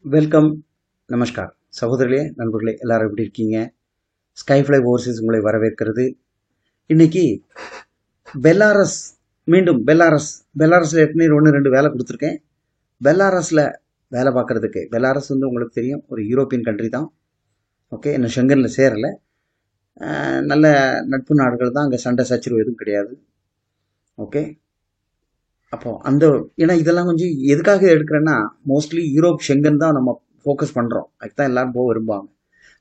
Welcome. நமஸ்கார். சகோதரர்களே, நண்பர்களே, எல்லாரும் எப்படி இருக்கீங்க? ஸ்கைஃப்ளை ஓவர்சீஸ் உங்களை வரவேற்கிறது. இன்னைக்கு பெலாரஸ், மீண்டும் பெலாரஸ்ல ஏற்கனவே 1-2 வேலை கொடுத்துருக்கேன். பெலாரஸ்ல வேலை பார்க்கறதுக்கு, பெலாரஸ் வந்து உங்களுக்கு தெரியும், ஒரு யூரோப்பியன் கண்ட்ரி தான். ஓகே, இன்னும் ஷெங்கனில் சேரலை. நல்ல நட்பு நாடுகள் தான், அங்கே சண்டை சச்சரவு எதுவும் கிடையாது. ஓகே, அப்போ அந்த ஏன்னா இதெல்லாம் கொஞ்சம் எதுக்காக எடுக்கிறேன்னா, மோஸ்ட்லி யூரோப் ஷெங்கன் தான் நம்ம ஃபோக்கஸ் பண்ணுறோம். அதுதான் எல்லாரும் போக விரும்புவாங்க.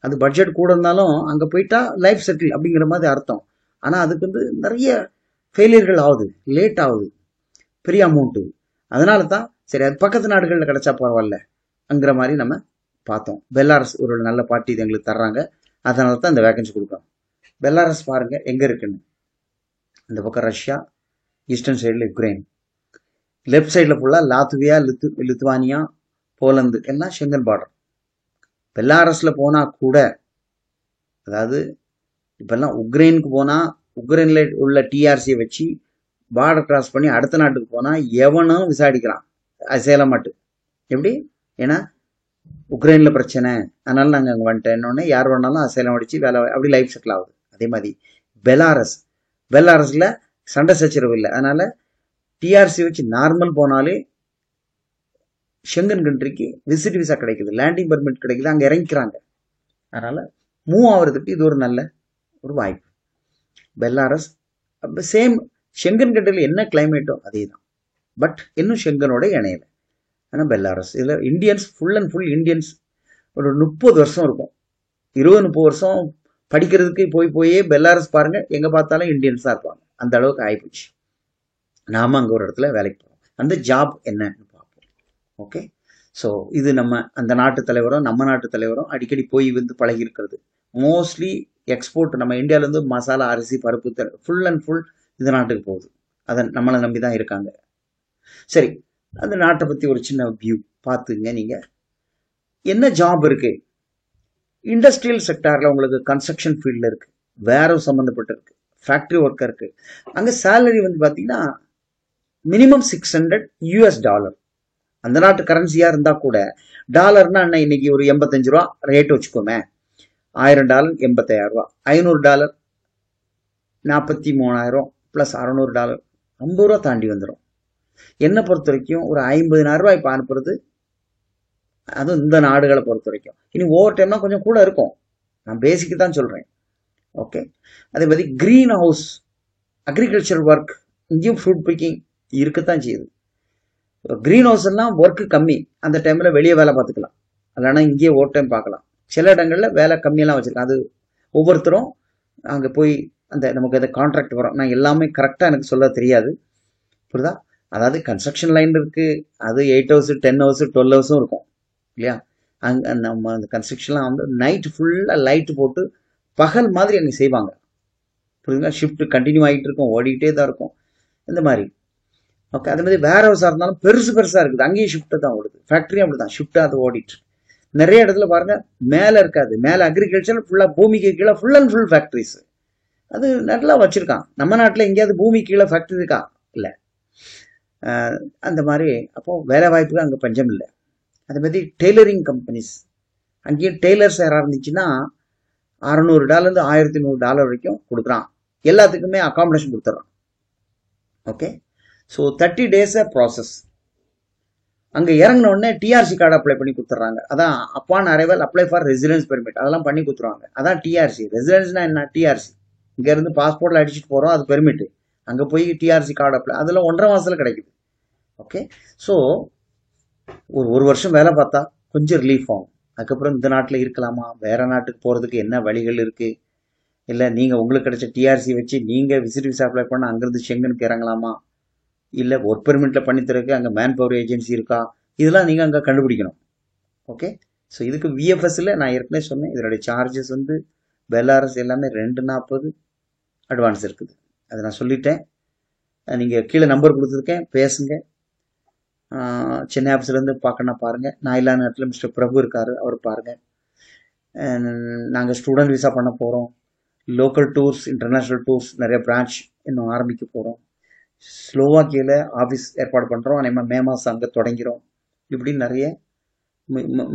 அது பட்ஜெட் கூட இருந்தாலும் அங்கே போயிட்டா லைஃப் செட்டில் அப்படிங்கிற மாதிரி அர்த்தம். ஆனால் அதுக்கு வந்து நிறைய ஃபெயிலியர்கள் ஆகுது, லேட் ஆகுது, பெரிய அமௌண்ட்டு. அதனால தான் சரி, அது பக்கத்து நாடுகளில் கிடைச்சா பரவாயில்ல அங்கிற மாதிரி நம்ம பார்த்தோம். பெலாரஸ் ஒரு நல்ல பார்ட்டி இது எங்களுக்கு தர்றாங்க. அதனால தான் இந்த வேகன்சி கொடுக்குறோம். பெலாரஸ் பாருங்கள் எங்கே இருக்குன்னு. இந்த பக்கம் ரஷ்யா, ஈஸ்டர்ன் சைடில் யுக்ரைன், லெஃப்ட் சைடில் ஃபுல்லாக லாத்வியா, லித்துவானியா, போலந்து எல்லாம் ஷெங்கன் பார்டர். பெலாரஸில் போனால் கூட, அதாவது இப்போல்லாம் உக்ரைனுக்கு போனால் உக்ரைனில் உள்ள டிஆர்சியை வச்சு பார்டர் கிராஸ் பண்ணி அடுத்த நாட்டுக்கு போனால் எவனும் விசாரிக்கிறான், அசையல மாட்டு. எப்படி? ஏன்னா உக்ரைனில் பிரச்சனை, அதனால நாங்கள் அங்கே வந்துட்டேன்னொன்னே யார் வேணாலும் அசைலம் அடித்து வேலை அப்படி லைஃப் செட்டில் ஆகுது. அதே மாதிரி பெலாரஸில் சண்டை சச்சரவு இல்லை. அதனால் டிஆர்சி வச்சு நார்மல் போனாலே ஷெங்கன் கண்ட்ரிக்கு விசிட் விசா கிடைக்குது, லேண்டிங் பர்மிட் கிடைக்குது, அங்கே இறங்கிக்கிறாங்க. அதனால் மூவ் ஆகிறதுக்கு இது ஒரு நல்ல ஒரு வாய்ப்பு. பெலாரஸ் சேம் ஷெங்கன் கண்ட்ரியில் என்ன கிளைமேட்டோ அதே தான், பட் இன்னும் ஷெங்கனோட இணையலை. ஆனால் பெலாரஸ் இதில் Indians full and full Indians ஒரு 30 வருஷம் இருக்கும், 20-30 வருஷம் படிக்கிறதுக்கு போயே பெலாரஸ் பாருங்கள், எங்கே பார்த்தாலும் இந்தியன்ஸ் தான் இருப்பாங்க. அந்த அளவுக்கு ஆகிப்போச்சு. நாம் அங்கே ஒரு இடத்துல வேலைக்கு போகிறோம். அந்த ஜாப் என்னன்னு பார்ப்போம். ஓகே, ஸோ இது நம்ம அந்த நாட்டு தலைவரும் நம்ம நாட்டு தலைவரும் அடிக்கடி போய் வந்து பழகி இருக்கிறது. மோஸ்ட்லி எக்ஸ்போர்ட் நம்ம இந்தியாவிலேருந்து மசாலா, அரிசி, பருப்பு ஃபுல் அண்ட் ஃபுல் இந்த நாட்டுக்கு போகுது. அதை நம்மளை நம்பி தான் இருக்காங்க. சரி, அந்த நாட்டை பற்றி ஒரு சின்ன வியூ பார்த்துங்க. நீங்கள் என்ன ஜாப் இருக்குது? இண்டஸ்ட்ரியல் செக்டாரில் உங்களுக்கு கன்ஸ்ட்ரக்ஷன் ஃபீல்டில் இருக்குது, வேற சம்மந்தப்பட்டு இருக்குது, ஃபேக்ட்ரி ஒர்க்கர் இருக்குது. அங்கே சேலரி வந்து பார்த்தீங்கன்னா மினிமம் $600. அந்த நாட்டு கரன்சியாக இருந்தால் கூட, டாலர்னா என்ன, இன்னைக்கு ஒரு 85 ரூபா ரேட் வச்சுக்கோமே, $1000 $85,000, $500 $43,000 ப்ளஸ் $600 50 ரூபா தாண்டி வந்துடும். என்னை பொறுத்த வரைக்கும் ஒரு 50,000 ரூபாய் இப்போ அனுப்புறது, அதுவும் இந்த நாடுகளை பொறுத்த வரைக்கும். இனி ஓவர் டைம்னா கொஞ்சம் கூட இருக்கும், நான் பேசிக்கு தான் சொல்கிறேன். ஓகே, அதே மாதிரி க்ரீன் ஹவுஸ் அக்ரிகல்ச்சர் ஒர்க், இங்கேயும் ஃப்ரூட் பிக்கிங் இருக்கத்தான் செய்யுது. க்ரீன் ஹவுஸ் எல்லாம் ஒர்க்கு கம்மி, அந்த டைமில் வெளியே வேலை பார்த்துக்கலாம், இல்லைன்னா இங்கேயே ஓவர் டைம் பார்க்கலாம். சில இடங்களில் வேலை கம்மியெல்லாம் வச்சுருக்கேன். அது ஒவ்வொருத்தரும் அங்கே போய் அந்த நமக்கு அதை கான்ட்ராக்ட் வரும். நான் எல்லாமே கரெக்டாக எனக்கு சொல்ல தெரியாது, புரியுதா? அதாவது கன்ஸ்ட்ரக்ஷன் லைன் இருக்குது, அது 8 ஹவர்ஸு 10 ஹவர்ஸு 12 ஹவர்ஸும் இருக்கும் இல்லையா? அங்கே நம்ம அந்த கன்ஸ்ட்ரக்ஷன்லாம் வந்து நைட்டு ஃபுல்லாக லைட்டு போட்டு பகல் மாதிரி அங்கே செய்வாங்க, புரியுதுங்களா? ஷிஃப்ட் கண்டினியூ ஆகிட்டு இருக்கும், ஓடிக்கிட்டே தான் இருக்கும் இந்த மாதிரி. ஓகே, அதே மாதிரி வேர் ஹவுஸாக இருந்தாலும் பெருசாக இருக்குது, அங்கேயும் ஷிஃப்ட்டு தான் ஓடுது. ஃபேக்ட்ரியும் அப்படி தான் ஷிஃப்ட்டாக அது ஓடிட்டு. நிறைய இடத்துல பாருங்கள் மேலே இருக்காது, மேலே அக்ரிகல்ச்சர் ஃபுல்லாக பூமிக்கு கீழே ஃபுல் அண்ட் ஃபுல் ஃபேக்ட்ரிஸ். அது நல்லா வச்சுருக்கான். நம்ம நாட்டில் எங்கேயாவது பூமி கீழே ஃபேக்ட்ரி இருக்கா? இல்லை. அந்த மாதிரி அப்போது வேலை வாய்ப்புகள் அங்கே பஞ்சம் இல்லை. அதே மாதிரி டெய்லரிங் கம்பெனிஸ், அங்கேயும் டெய்லர்ஸ் யாராக இருந்துச்சுன்னா $600 $1,100 வரைக்கும் கொடுக்குறான். எல்லாத்துக்குமே அகாமடேஷன் கொடுத்துட்றான். Okay, so 30 days process. அங்கே இறங்கின உடனே டிஆர்சி கார்டு அப்ளை பண்ணி கொடுத்துட்றாங்க. அதான் upon arrival apply for residence permit, அதெல்லாம் பண்ணி கொடுத்துருவாங்க. அதான் டிஆர்சி. ரெசிடென்ஸ்னா என்ன? டிஆர்சி. இங்கேருந்து பாஸ்போர்ட்டில் அடிச்சுட்டு போகிறோம், அது பெர்மிட்டு. அங்கே போய் டிஆர்சி கார்டு அப்ளை, அதெல்லாம் 1.5 மாதத்தில் கிடைக்குது. ஓகே, ஸோ ஒரு வருஷம் வேலை பார்த்தா கொஞ்சம் ரிலீஃப் ஆகும். அதுக்கப்புறம் இந்த நாட்டில் இருக்கலாமா, வேறு நாட்டுக்கு போகிறதுக்கு என்ன வழிகள் இருக்குது, இல்லை நீங்கள் உங்களுக்கு கிடைச்ச டிஆர்சி வச்சு நீங்கள் விசிட் விசா அப்ளை பண்ண அங்கேருந்து ஷெங்கனுக்கு இறங்கலாமா, இல்லை ஒர்க் பெர்மிட்டில் பண்ணித்தரக்கு அங்கே மேன் பவர் ஏஜென்சி இருக்கா, இதெல்லாம் நீங்கள் அங்கே கண்டுபிடிக்கணும். ஓகே, ஸோ இதுக்கு விஎஃப்எஸ்ல நான் ஏற்கனவே சொன்னேன், இதனுடைய சார்ஜஸ் வந்து பெலாரஸ் எல்லாமே 240 அட்வான்ஸ் இருக்குது. அதை நான் சொல்லிட்டேன். நீங்கள் கீழே நம்பர் கொடுத்துருக்கேன், பேசுங்க. சென்னை ஆஃபீஸ்லேருந்து பார்க்கணும் பாருங்கள். நான் இல்லாத நேரத்தில் மிஸ்டர் பிரபு இருக்கார், அவர் பாருங்கள். நாங்கள் ஸ்டூடெண்ட் விசா பண்ண போகிறோம், லோக்கல் டூர்ஸ், இன்டர்நேஷ்னல் டூர்ஸ் நிறைய பிரான்ச் இன்னும் ஆரம்பிக்க போகிறோம். ஸ்லோவாக்கியில் ஆஃபீஸ் ஏற்பாடு பண்ணுறோம், நம்ம மே மாதம் அங்கே தொடங்கிறோம். இப்படி நிறைய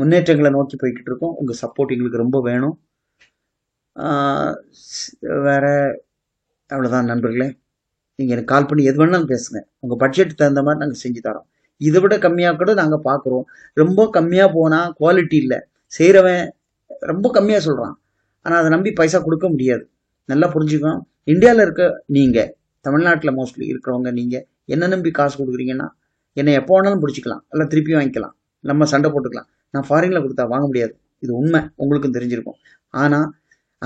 முன்னேற்றங்களை நோக்கி போய்கிட்டு இருக்கோம். உங்கள் சப்போர்ட் எங்களுக்கு ரொம்ப வேணும். வேற அவ்வளோதான் நண்பர்களே. நீங்கள் எனக்கு கால் பண்ணி எது வேணாலும் பேசுங்க. உங்கள் பட்ஜெட் தகுந்த மாதிரி நாங்கள் செஞ்சு தரோம். இதை விட கம்மியாக கூட நாங்கள் பார்க்குறோம். ரொம்ப கம்மியாக போனால் குவாலிட்டி இல்லை. செய்கிறவன் ரொம்ப கம்மியாக சொல்கிறான், ஆனால் அதை நம்பி பைசா கொடுக்க முடியாது. நல்லா புரிஞ்சுக்கணும். இந்தியாவில் இருக்க நீங்கள், தமிழ்நாட்டில் மோஸ்ட்லி இருக்கிறவங்க, நீங்கள் என்ன நம்பி காசு கொடுக்குறீங்கன்னா என்னை எப்போ வேணாலும் பிடிச்சிக்கலாம், இல்லை திருப்பி வாங்கிக்கலாம், நம்ம சண்டை போட்டுக்கலாம். நான் ஃபாரினில் கொடுத்தா வாங்க முடியாது. இது உண்மை, உங்களுக்கும் தெரிஞ்சிருக்கும். ஆனால்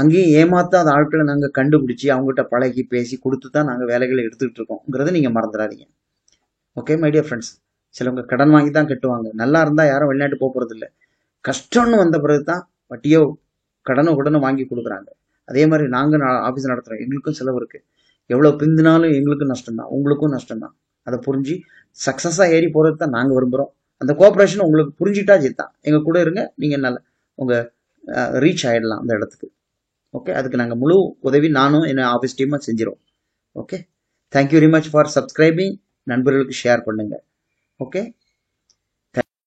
அங்கேயும் ஏமாத்தாத ஆட்களை நாங்கள் கண்டுபிடிச்சி அவங்ககிட்ட பழகி பேசி கொடுத்து தான் நாங்கள் வேலைகளை எடுத்துக்கிட்டு இருக்கோங்கிறத நீங்கள் மறந்துடாதீங்க. Okay my dear friends. சிலவங்க கடன் வாங்கி தான் கட்டுவாங்க. நல்லா இருந்தால் யாரும் வெளிநாட்டு போக போகிறது இல்லை. கஷ்டம்னு வந்த பிறகு தான் வட்டியோ கடனோ வாங்கி கொடுக்குறாங்க. அதே மாதிரி நாங்கள் ஆஃபீஸ் நடத்துகிறோம், எங்களுக்கும் செலவு இருக்குது. எவ்வளோ பிந்தினாலும் எங்களுக்கும் நஷ்டம்தான், உங்களுக்கும் நஷ்டம்தான். அதை புரிஞ்சு சக்ஸஸாக ஏறி போகிறது தான் நாங்கள் விரும்புகிறோம். அந்த கோஆப்ரேஷன் உங்களுக்கு புரிஞ்சிட்டா ஜெயித்தான். எங்கள் கூட இருங்க, நீங்கள் நல்ல உங்கள் ரீச் ஆகிடலாம் அந்த இடத்துக்கு. ஓகே, அதுக்கு நாங்கள் முழு உதவி நானும் என்ன ஆஃபீஸ் டீமாக செஞ்சிடும். Okay, thank you very much for subscribing. நண்பர்களுக்கு ஷேர் பண்ணுங்கள். ஓகே.